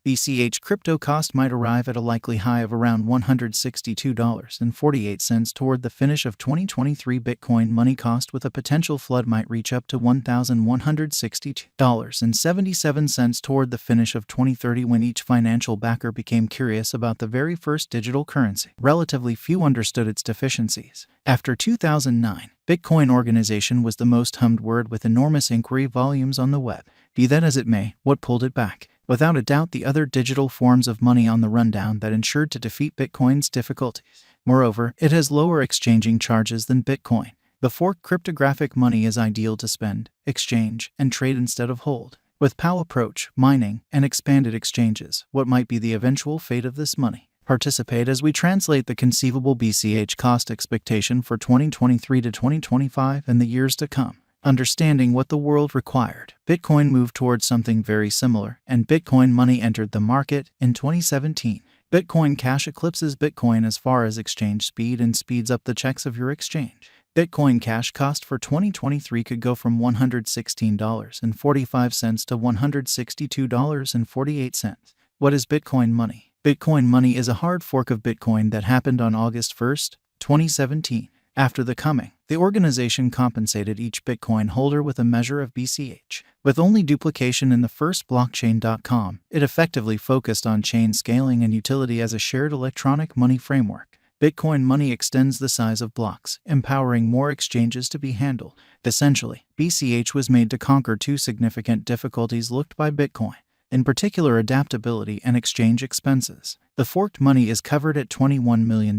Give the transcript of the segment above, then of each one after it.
BCH crypto cost might arrive at a likely high of around $162.48 toward the finish of 2023. Bitcoin money cost with a potential flood might reach up to $1,162.77 toward the finish of 2030 when each financial backer became curious about the very first digital currency. Relatively few understood its deficiencies. After 2009, Bitcoin organization was the most hummed word with enormous inquiry volumes on the web. Be that as it may, what pulled it back? Without a doubt, the other digital forms of money on the rundown that ensured to defeat Bitcoin's difficulties. Moreover, it has lower exchanging charges than Bitcoin. The forked cryptographic money is ideal to spend, exchange, and trade instead of hold. With POW approach, mining, and expanded exchanges, what might be the eventual fate of this money? Participate as we translate the conceivable BCH cost expectation for 2023 to 2025 and the years to come. Understanding what the world required, Bitcoin moved towards something very similar, and Bitcoin money entered the market in 2017. Bitcoin Cash eclipses Bitcoin as far as exchange speed and speeds up the checks of your exchange. Bitcoin Cash cost for 2023 could go from $116.45 to $162.48. What is Bitcoin money? Bitcoin money is a hard fork of Bitcoin that happened on August 1, 2017. After the coming, the organization compensated each Bitcoin holder with a measure of BCH. With only duplication in the first blockchain.com, it effectively focused on chain scaling and utility as a shared electronic money framework. Bitcoin money extends the size of blocks, empowering more exchanges to be handled. Essentially, BCH was made to conquer two significant difficulties looked by Bitcoin. In particular, adaptability and exchange expenses. The forked money is covered at $21 million,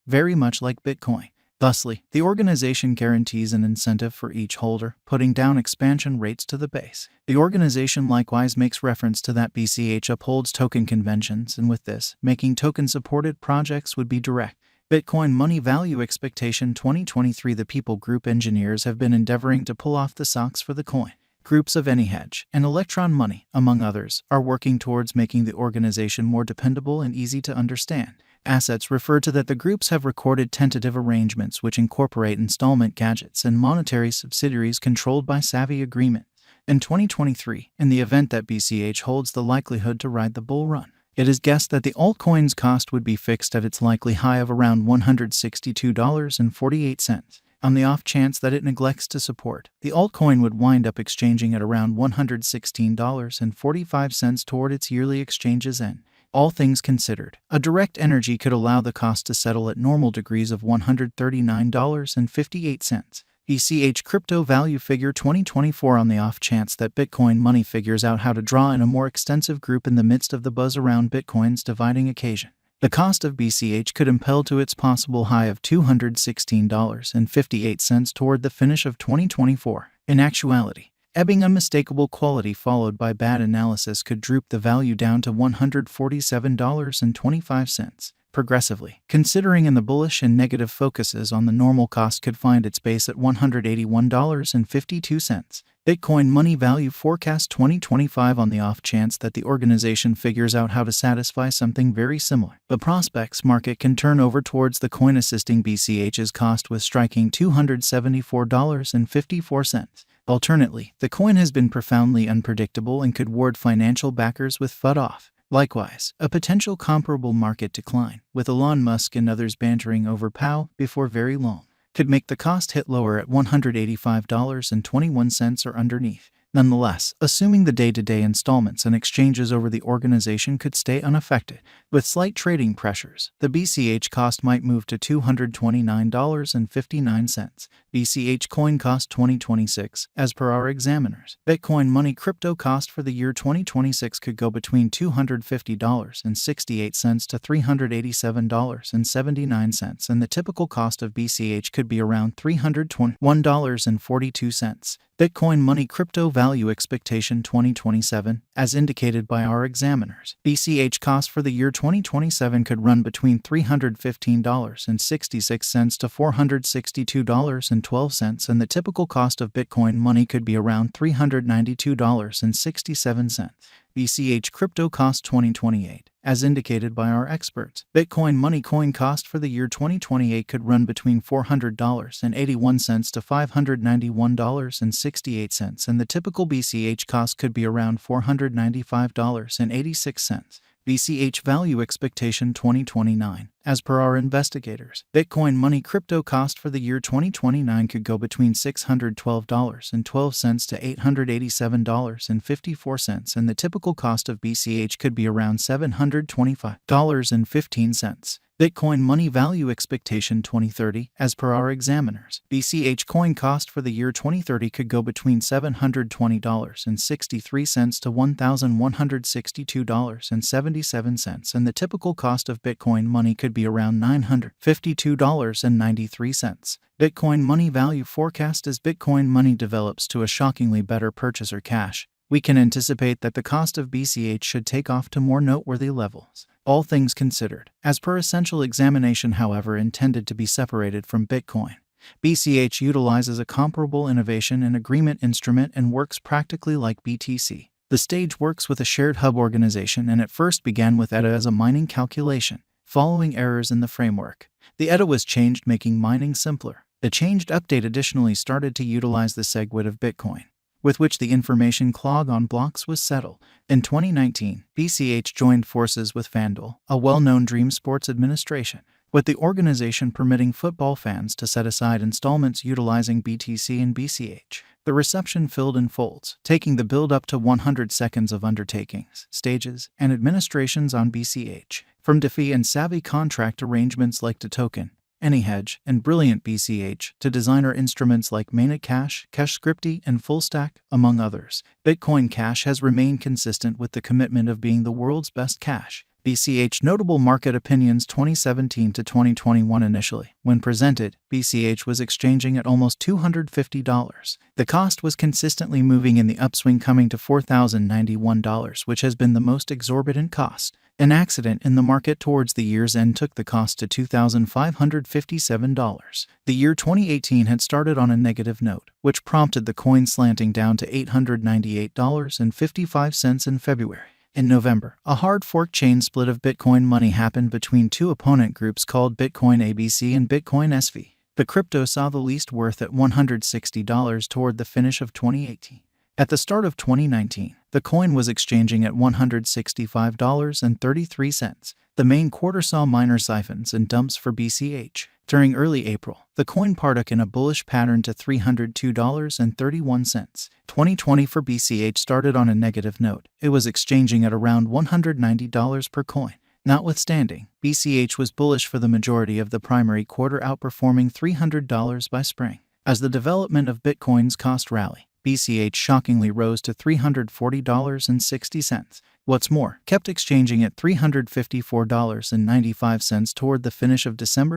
very much like Bitcoin. Thusly, the organization guarantees an incentive for each holder, putting down expansion rates to the base. The organization likewise makes reference to that BCH upholds token conventions, and with this, making token-supported projects would be direct. Bitcoin money value expectation 2023. The People Group engineers have been endeavoring to pull off the socks for the coin. Groups of AnyHedge and Electron Money, among others, are working towards making the organization more dependable and easy to understand. Assets refer to that the groups have recorded tentative arrangements which incorporate installment gadgets and monetary subsidiaries controlled by savvy agreement. In 2023, in the event that BCH holds the likelihood to ride the bull run, it is guessed that the altcoins cost would be fixed at its likely high of around $162.48. On the off chance that it neglects to support, the altcoin would wind up exchanging at around $116.45 toward its yearly exchange's end. All things considered, a direct energy could allow the cost to settle at normal degrees of $139.58. BCH crypto value figure 2024. On the off chance that Bitcoin money figures out how to draw in a more extensive group in the midst of the buzz around Bitcoin's dividing occasion, the cost of BCH could impel to its possible high of $216.58 toward the finish of 2024. In actuality, ebbing unmistakable quality followed by bad analysis could droop the value down to $147.25. Progressively, considering in the bullish and negative focuses on the normal cost could find its base at $181.52. Bitcoin money value forecast 2025. On the off chance that the organization figures out how to satisfy something very similar, the prospects market can turn over towards the coin assisting BCH's cost with striking $274.54. Alternately, the coin has been profoundly unpredictable and could ward financial backers with FUD off. Likewise, a potential comparable market decline, with Elon Musk and others bantering over POW before very long, could make the cost hit lower at $185.21 or underneath. Nonetheless, assuming the day-to-day installments and exchanges over the organization could stay unaffected, with slight trading pressures, the BCH cost might move to $229.59. BCH coin cost 2026, as per our examiners. Bitcoin money crypto cost for the year 2026 could go between $250.68 to $387.79, and the typical cost of BCH could be around $321.42. Bitcoin money crypto value expectation 2027, as indicated by our examiners. BCH cost for the year 2027 could run between $315.66 to $462.12, and the typical cost of Bitcoin money could be around $392.67. BCH crypto cost 2028, as indicated by our experts. Bitcoin money coin cost for the year 2028 could run between $400.81 to $591.68, and the typical BCH cost could be around $495.86. BCH value expectation 2029. As per our investigators, Bitcoin money crypto cost for the year 2029 could go between $612.12 to $887.54, and the typical cost of BCH could be around $725.15. Bitcoin money value expectation 2030. As per our examiners, BCH coin cost for the year 2030 could go between $720.63 to $1,162.77, and the typical cost of Bitcoin money could be around $952.93. Bitcoin money value forecast. As Bitcoin money develops to a shockingly better purchaser cash, we can anticipate that the cost of BCH should take off to more noteworthy levels. All things considered, as per essential examination, however, intended to be separated from Bitcoin, BCH utilizes a comparable innovation and agreement instrument and works practically like BTC. The stage works with a shared hub organization, and it first began with ETA as a mining calculation. Following errors in the framework, the ETA was changed, making mining simpler. The changed update additionally started to utilize the SegWit of Bitcoin, with which the information clog on blocks was settled. In 2019, BCH joined forces with FanDuel, a well-known dream sports administration, with the organization permitting football fans to set aside installments utilizing BTC and BCH. The reception filled in folds, taking the build up to 100 seconds of undertakings, stages, and administrations on BCH. From DeFi and savvy contract arrangements like DeToken, AnyHedge, and Brilliant BCH, to designer instruments like Mainnet Cash, Cashscripty, and Fullstack, among others, Bitcoin Cash has remained consistent with the commitment of being the world's best cash. BCH notable market opinions 2017 to 2021. Initially, when presented, BCH was exchanging at almost $250. The cost was consistently moving in the upswing, coming to $4,091, which has been the most exorbitant cost. An accident in the market towards the year's end took the cost to $2,557. The year 2018 had started on a negative note, which prompted the coin slanting down to $898.55 in February. In November, a hard fork chain split of Bitcoin money happened between two opponent groups called Bitcoin ABC and Bitcoin SV. The crypto saw the least worth at $160 toward the finish of 2018. At the start of 2019, the coin was exchanging at $165.33. The main quarter saw minor siphons and dumps for BCH. During early April, the coin partook in a bullish pattern to $302.31. 2020 for BCH started on a negative note. It was exchanging at around $190 per coin. Notwithstanding, BCH was bullish for the majority of the primary quarter, outperforming $300 by spring. As the development of Bitcoin's cost rally, BCH shockingly rose to $340.60. What's more, kept exchanging at $354.95 toward the finish of December.